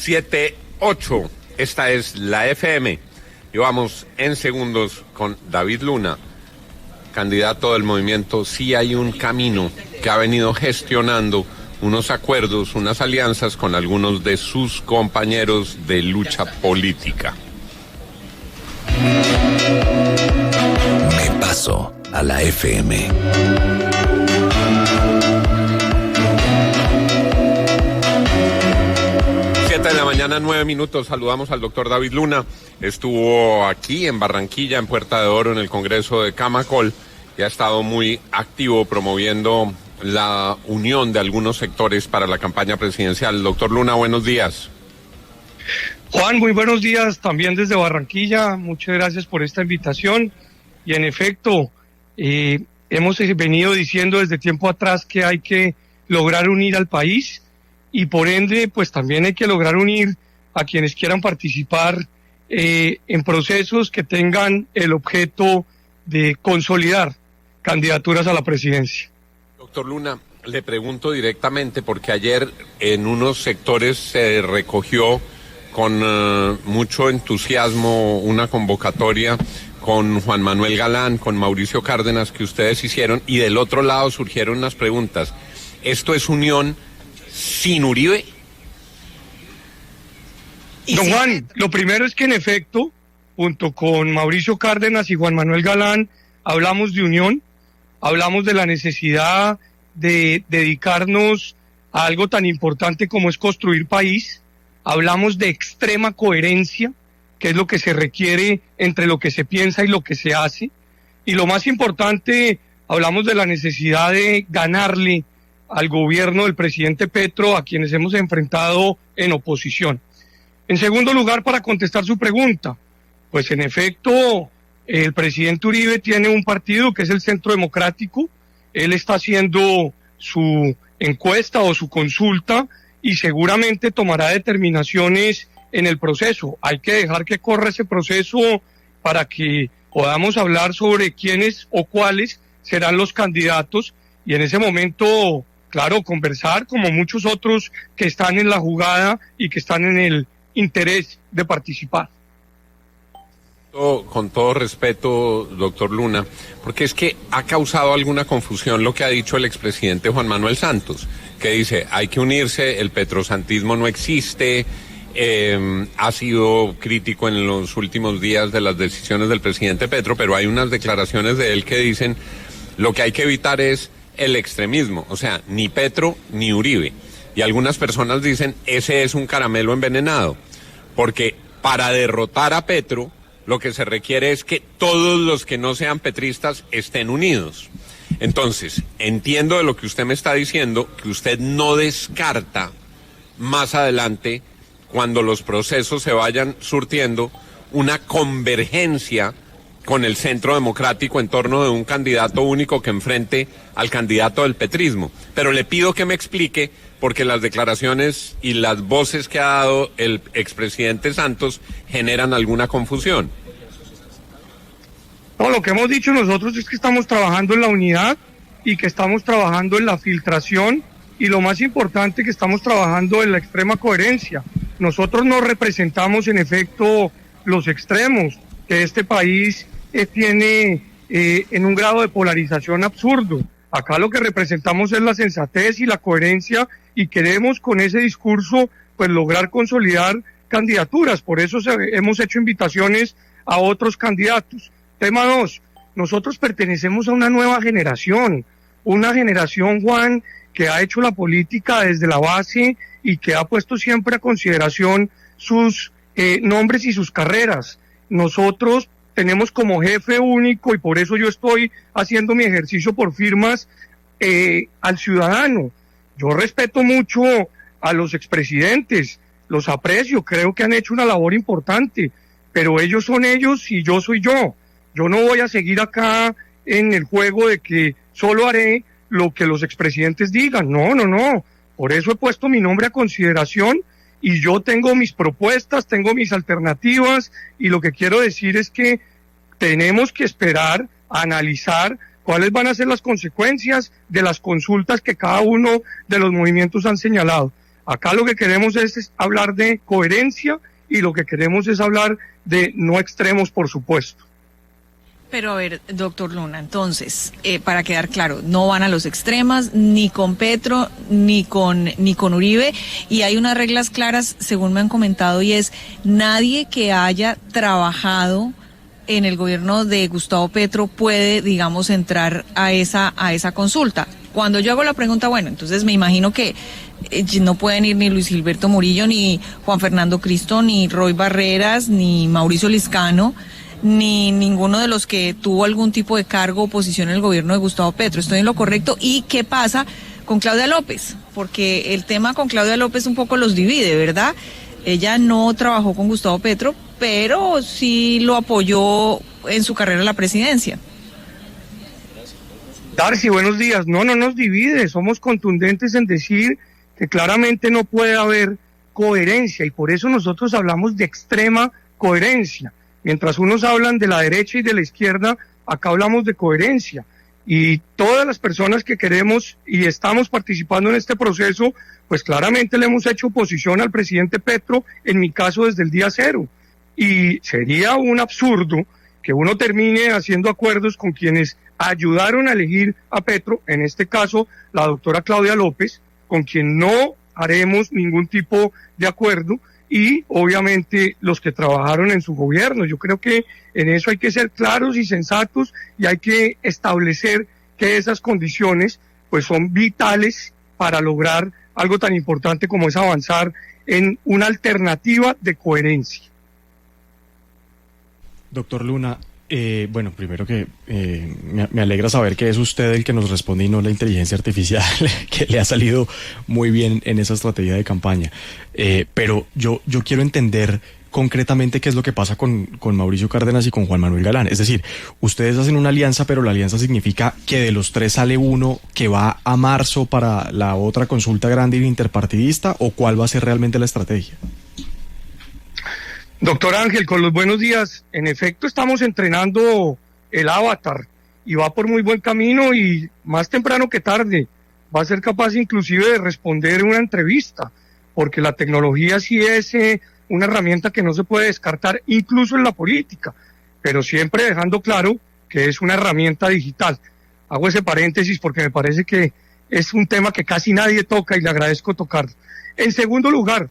7:08. Esta es la FM. Y vamos en segundos con David Luna, candidato del movimiento Sí Hay un Camino, que ha venido gestionando unos acuerdos, unas alianzas con algunos de sus compañeros de lucha política. Me paso a la FM. 7 de la mañana, 9 minutos. Saludamos al doctor David Luna. Estuvo aquí en Barranquilla, en Puerta de Oro, en el Congreso de Camacol, y ha estado muy activo promoviendo la unión de algunos sectores para la campaña presidencial. Doctor Luna, buenos días. Juan, muy buenos días también desde Barranquilla. Muchas gracias por esta invitación. Y en efecto, hemos venido diciendo desde tiempo atrás que hay que lograr unir al país y por ende, pues también hay que lograr unir a quienes quieran participar en procesos que tengan el objeto de consolidar candidaturas a la presidencia. Doctor Luna, le pregunto directamente porque ayer en unos sectores se recogió con mucho entusiasmo una convocatoria con Juan Manuel Galán, con Mauricio Cárdenas que ustedes hicieron, y del otro lado surgieron unas preguntas. ¿Esto es unión sin Uribe? Don Juan, lo primero es que en efecto, junto con Mauricio Cárdenas y Juan Manuel Galán, hablamos de unión, hablamos de la necesidad de dedicarnos a algo tan importante como es construir país, hablamos de extrema coherencia, que es lo que se requiere entre lo que se piensa y lo que se hace, y lo más importante, hablamos de la necesidad de ganarle al gobierno del presidente Petro, a quienes hemos enfrentado en oposición. En segundo lugar, para contestar su pregunta, pues en efecto, el presidente Uribe tiene un partido que es el Centro Democrático, él está haciendo su encuesta o su consulta y seguramente tomará determinaciones en el proceso. Hay que dejar que corra ese proceso para que podamos hablar sobre quiénes o cuáles serán los candidatos y en ese momento, claro, conversar como muchos otros que están en la jugada y que están en el interés de participar. Con todo respeto, doctor Luna, porque es que ha causado alguna confusión lo que ha dicho el expresidente Juan Manuel Santos, que dice, hay que unirse, el petrosantismo no existe, ha sido crítico en los últimos días de las decisiones del presidente Petro, pero hay unas declaraciones de él que dicen, lo que hay que evitar es el extremismo, o sea, ni Petro ni Uribe. Y algunas personas dicen, ese es un caramelo envenenado, porque para derrotar a Petro, lo que se requiere es que todos los que no sean petristas estén unidos. Entonces, entiendo de lo que usted me está diciendo, que usted no descarta más adelante, cuando los procesos se vayan surtiendo, una convergencia con el Centro Democrático en torno de un candidato único que enfrente al candidato del petrismo. Pero le pido que me explique, porque las declaraciones y las voces que ha dado el expresidente Santos generan alguna confusión. No, lo que hemos dicho nosotros es que estamos trabajando en la unidad y que estamos trabajando en la filtración y lo más importante que estamos trabajando en la extrema coherencia. Nosotros no representamos en efecto los extremos que este país tiene en un grado de polarización absurdo. Acá lo que representamos es la sensatez y la coherencia y queremos con ese discurso pues lograr consolidar candidaturas. Por eso hemos hecho invitaciones a otros candidatos. Tema 2, nosotros pertenecemos a una nueva generación, Juan, que ha hecho la política desde la base y que ha puesto siempre a consideración sus nombres y sus carreras. Nosotros tenemos como jefe único, y por eso yo estoy haciendo mi ejercicio por firmas, al ciudadano. Yo respeto mucho a los expresidentes, los aprecio, creo que han hecho una labor importante, pero ellos son ellos y yo soy yo. Yo no voy a seguir acá en el juego de que solo haré lo que los expresidentes digan. No. Por eso he puesto mi nombre a consideración y yo tengo mis propuestas, tengo mis alternativas y lo que quiero decir es que tenemos que esperar a analizar cuáles van a ser las consecuencias de las consultas que cada uno de los movimientos han señalado. Acá lo que queremos es hablar de coherencia y lo que queremos es hablar de no extremos, por supuesto. Pero a ver, doctor Luna, entonces, para quedar claro, no van a los extremos, ni con Petro, ni con Uribe, y hay unas reglas claras, según me han comentado, y es nadie que haya trabajado en el gobierno de Gustavo Petro puede, digamos, entrar a esa consulta. Cuando yo hago la pregunta, bueno, entonces me imagino que no pueden ir ni Luis Gilberto Murillo, ni Juan Fernando Cristo, ni Roy Barreras, ni Mauricio Liscano, ni ninguno de los que tuvo algún tipo de cargo o posición en el gobierno de Gustavo Petro. ¿Estoy en lo correcto? ¿Y qué pasa con Claudia López? Porque el tema con Claudia López un poco los divide, ¿verdad? Ella no trabajó con Gustavo Petro, pero sí lo apoyó en su carrera a la presidencia. Darcy, buenos días. No nos divide, somos contundentes en decir que claramente no puede haber coherencia y por eso nosotros hablamos de extrema coherencia. Mientras unos hablan de la derecha y de la izquierda, acá hablamos de coherencia. Y todas las personas que queremos y estamos participando en este proceso, pues claramente le hemos hecho oposición al presidente Petro, en mi caso desde el día cero. Y sería un absurdo que uno termine haciendo acuerdos con quienes ayudaron a elegir a Petro, en este caso la doctora Claudia López, con quien no haremos ningún tipo de acuerdo, y obviamente los que trabajaron en su gobierno. Yo creo que en eso hay que ser claros y sensatos y hay que establecer que esas condiciones pues son vitales para lograr algo tan importante como es avanzar en una alternativa de coherencia. Doctor Luna, bueno, primero que me alegra saber que es usted el que nos responde y no la inteligencia artificial, que le ha salido muy bien en esa estrategia de campaña. Pero yo quiero entender concretamente qué es lo que pasa con Mauricio Cárdenas y con Juan Manuel Galán. Es decir, ustedes hacen una alianza, pero la alianza significa que de los tres sale uno que va a marzo para la otra consulta grande y interpartidista, ¿o cuál va a ser realmente la estrategia? Doctor Ángel, con los buenos días. En efecto, estamos entrenando el avatar y va por muy buen camino y más temprano que tarde va a ser capaz inclusive de responder una entrevista, porque la tecnología sí es una herramienta que no se puede descartar incluso en la política, pero siempre dejando claro que es una herramienta digital. Hago ese paréntesis porque me parece que es un tema que casi nadie toca y le agradezco tocar. En segundo lugar,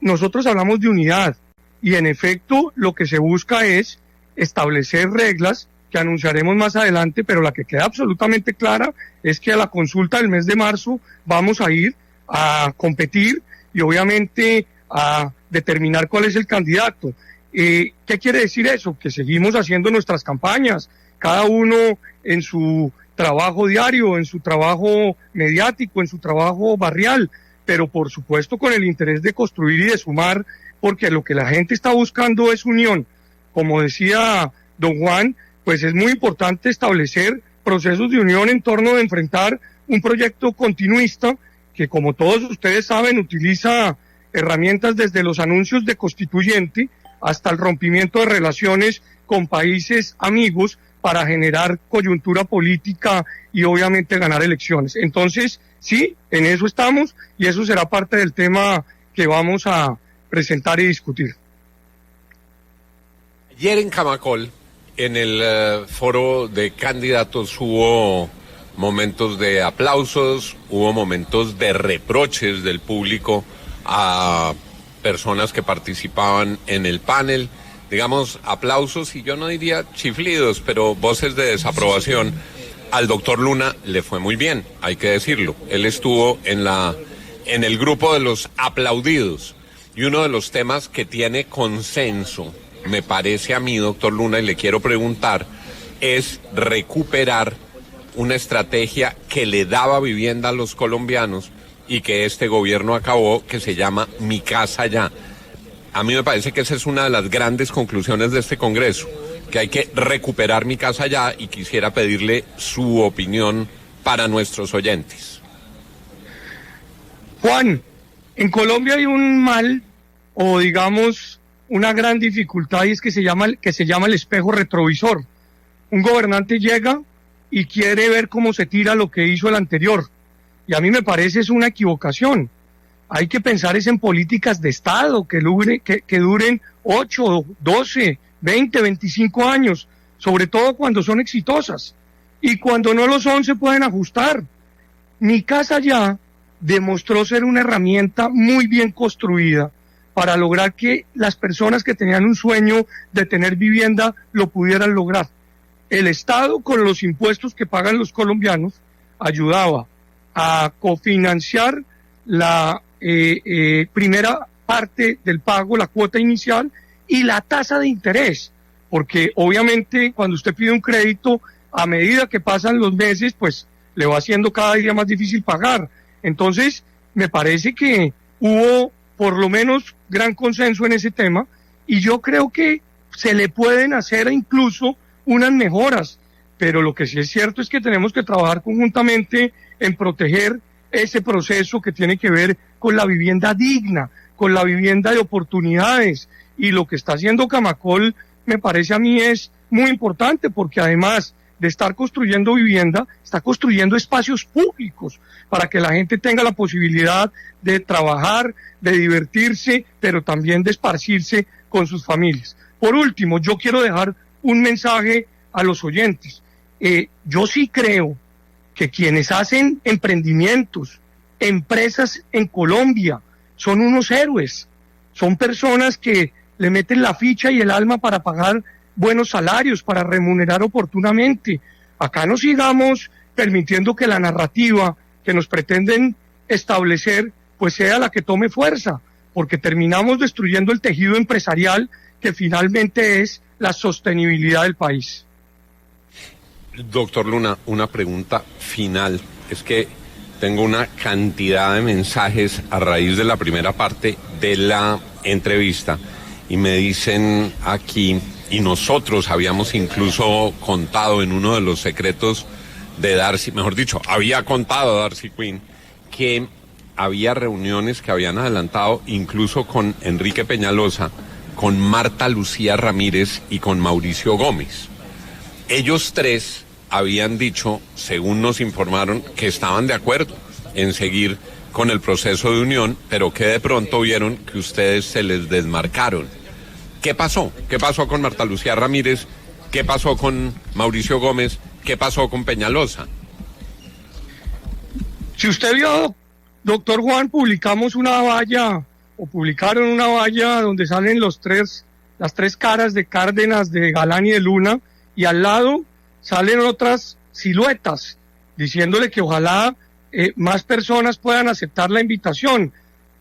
nosotros hablamos de unidad. Y en efecto, lo que se busca es establecer reglas que anunciaremos más adelante, pero la que queda absolutamente clara es que a la consulta del mes de marzo vamos a ir a competir y obviamente a determinar cuál es el candidato. ¿Qué quiere decir eso? Que seguimos haciendo nuestras campañas, cada uno en su trabajo diario, en su trabajo mediático, en su trabajo barrial, pero por supuesto con el interés de construir y de sumar, porque lo que la gente está buscando es unión. Como decía don Juan, pues es muy importante establecer procesos de unión en torno de enfrentar un proyecto continuista que, como todos ustedes saben, utiliza herramientas desde los anuncios de constituyente hasta el rompimiento de relaciones con países amigos para generar coyuntura política y obviamente ganar elecciones. Entonces, sí, en eso estamos y eso será parte del tema que vamos a presentar y discutir. Ayer en Camacol, en el foro de candidatos, hubo momentos de aplausos, hubo momentos de reproches del público a personas que participaban en el panel, digamos aplausos y yo no diría chiflidos, pero voces de desaprobación. Al doctor Luna le fue muy bien, hay que decirlo. Él estuvo en el grupo de los aplaudidos. Y uno de los temas que tiene consenso, me parece a mí, doctor Luna, y le quiero preguntar, es recuperar una estrategia que le daba vivienda a los colombianos y que este gobierno acabó, que se llama Mi Casa Ya. A mí me parece que esa es una de las grandes conclusiones de este Congreso, que hay que recuperar Mi Casa Ya, y quisiera pedirle su opinión para nuestros oyentes. Juan, en Colombia hay un mal, o digamos, una gran dificultad, y es que se llama el espejo retrovisor. Un gobernante llega y quiere ver cómo se tira lo que hizo el anterior, y a mí me parece es una equivocación. hay que pensar es en políticas de Estado que duren 8, 12, 20, 25 años, sobre todo cuando son exitosas. Y cuando no lo son, se pueden ajustar. Mi Casa Ya demostró ser una herramienta muy bien construida para lograr que las personas que tenían un sueño de tener vivienda lo pudieran lograr. El Estado, con los impuestos que pagan los colombianos, ayudaba a cofinanciar la primera parte del pago, la cuota inicial y la tasa de interés, porque obviamente cuando usted pide un crédito, a medida que pasan los meses, pues le va haciendo cada día más difícil pagar. Entonces, me parece que hubo por lo menos gran consenso en ese tema, y yo creo que se le pueden hacer incluso unas mejoras, pero lo que sí es cierto es que tenemos que trabajar conjuntamente en proteger ese proceso que tiene que ver con la vivienda digna, con la vivienda de oportunidades, y lo que está haciendo Camacol me parece a mí es muy importante, porque además de estar construyendo vivienda, está construyendo espacios públicos para que la gente tenga la posibilidad de trabajar, de divertirse, pero también de esparcirse con sus familias. Por último, yo quiero dejar un mensaje a los oyentes. Yo sí creo que quienes hacen emprendimientos, empresas en Colombia, son unos héroes, son personas que le meten la ficha y el alma para pagar buenos salarios, para remunerar oportunamente. Acá no sigamos permitiendo que la narrativa que nos pretenden establecer pues sea la que tome fuerza, porque terminamos destruyendo el tejido empresarial que finalmente es la sostenibilidad del país. Doctor Luna, una pregunta final. Es que tengo una cantidad de mensajes a raíz de la primera parte de la entrevista y me dicen aquí, y nosotros habíamos incluso contado en uno de los secretos de Darcy, mejor dicho, había contado Darcy Quinn, que había reuniones que habían adelantado incluso con Enrique Peñalosa, con Marta Lucía Ramírez y con Mauricio Gómez. Ellos tres habían dicho, según nos informaron, que estaban de acuerdo en seguir con el proceso de unión, pero que de pronto vieron que ustedes se les desmarcaron. ¿Qué pasó? ¿Qué pasó con Marta Lucía Ramírez? ¿Qué pasó con Mauricio Gómez? ¿Qué pasó con Peñalosa? Si usted vio, doctor Juan, publicaron una valla donde salen las tres caras de Cárdenas, de Galán y de Luna, y al lado salen otras siluetas, diciéndole que ojalá más personas puedan aceptar la invitación,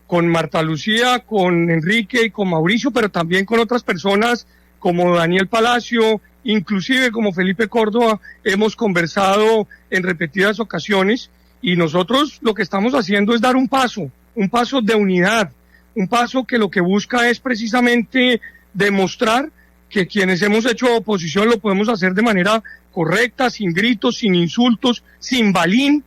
con Marta Lucía, con Enrique y con Mauricio, pero también con otras personas como Daniel Palacio, inclusive como Felipe Córdoba. Hemos conversado en repetidas ocasiones, y nosotros lo que estamos haciendo es dar un paso de unidad, un paso que lo que busca es precisamente demostrar que quienes hemos hecho oposición lo podemos hacer de manera correcta, sin gritos, sin insultos, sin balín,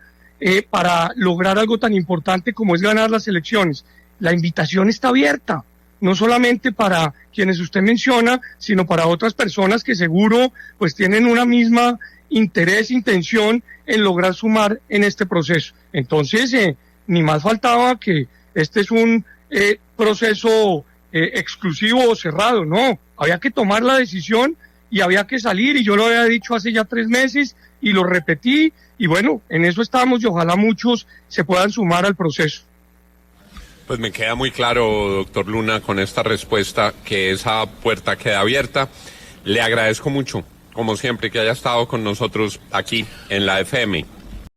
para lograr algo tan importante como es ganar las elecciones. La invitación está abierta, no solamente para quienes usted menciona, sino para otras personas que seguro pues tienen una misma intención en lograr sumar en este proceso. Entonces, ni más faltaba que este es un proceso exclusivo o cerrado, no, había que tomar la decisión y había que salir, y yo lo había dicho hace ya 3 meses y lo repetí, y bueno, en eso estamos, y ojalá muchos se puedan sumar al proceso. Pues me queda muy claro, doctor Luna, con esta respuesta, que esa puerta queda abierta. Le agradezco mucho, como siempre, que haya estado con nosotros aquí en la FM.